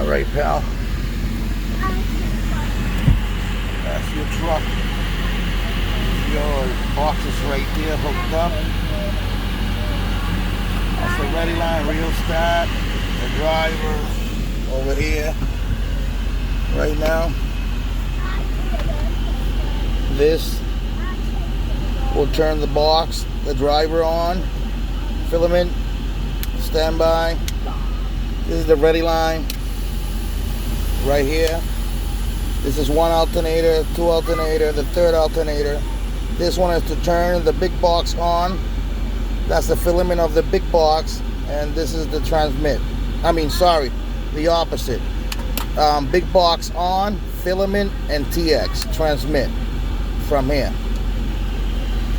All right, pal. That's your truck. Your box is right there hooked up. That's the ready line rheostat. The driver over here right now. This will turn the box, the driver on. Filament, standby. This is the ready line right here. This is one alternator, two alternator, the third alternator. This one is to turn the big box on. That's the filament of the big box, and this is the transmit. The opposite. Big box on, filament, and TX transmit from here.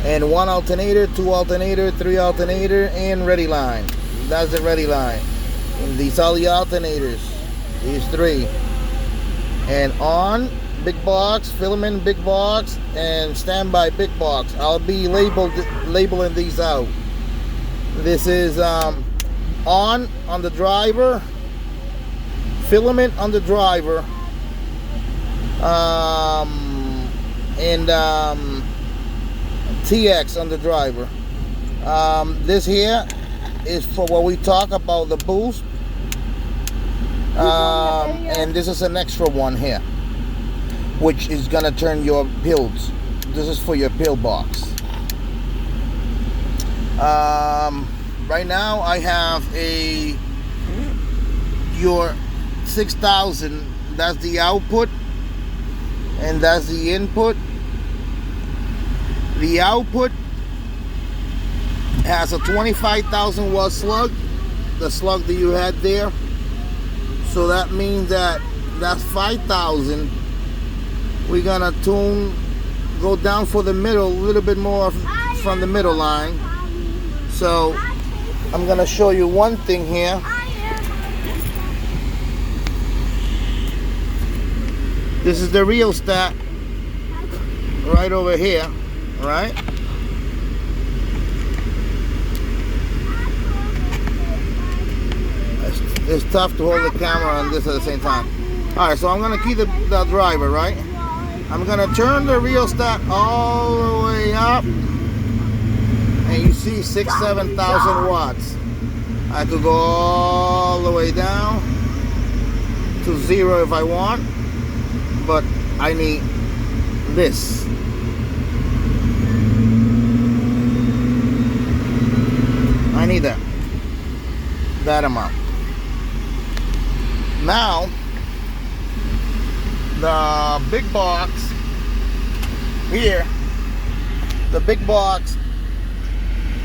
And one alternator, two alternator, three alternator, and ready line. That's the ready line. And these are the alternators. These three. And on, big box, filament, big box, and standby big box. I'll be labeling these out. This is on the driver, filament on the driver, and TX on the driver. This here is for what we talk about the boost, and this is an extra one here, which is gonna turn your pills. This is for your pill box. Right now I have your 6000. That's the output, and that's the input. The output has a 25,000 watt slug, the slug that you had there. So that means that's 5,000. We're gonna go down for the middle, a little bit more from the middle line. So I'm gonna show you one thing here. This is the rheostat right over here, right? It's tough to hold the camera on this at the same time. All right, so I'm gonna keep the driver, right? I'm gonna turn the rheostat all the way up, and you see 7,000 watts. I could go all the way down to 0 if I want, but I need this. I need that amount. Now, the big box here, the big box,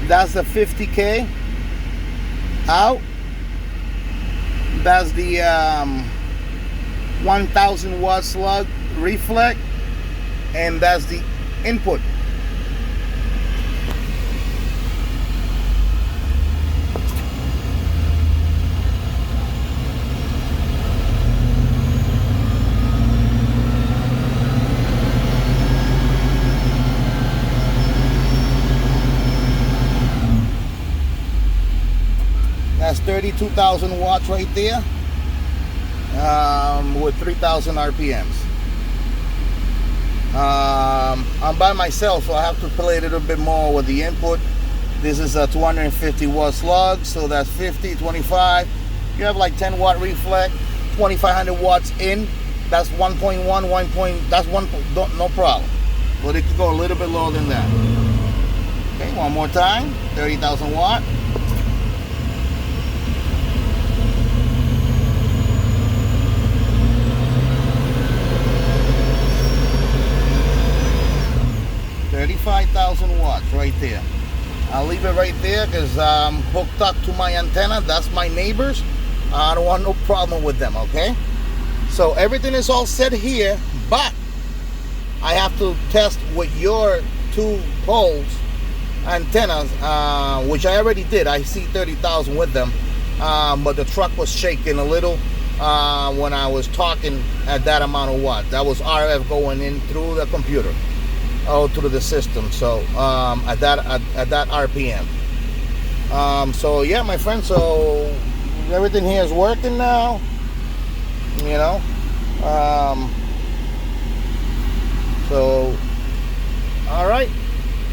that's the 50K out. That's the 1,000 watt slug reflect, and that's the input. That's 32,000 watts right there, with 3,000 RPMs. I'm by myself, so I have to play a little bit more with the input. This is a 250 watt slug, so that's 50, 25. You have like 10 watt reflect, 2,500 watts in. That's 1.1, that's one, no problem. But it could go a little bit lower than that. Okay, one more time, 30,000 watt. $35,000 watts right there. I'll leave it right there because I'm hooked up to my antenna. That's my neighbors. I don't want no problem with them, okay? So everything is all set here, but I have to test with your 2 poles antennas, which I already did. I see 30,000 with them, but the truck was shaking a little when I was talking at that amount of watt. That was RF going in through the computer. Through the system, so at that RPM. So yeah, my friend, so everything here is working now. you know.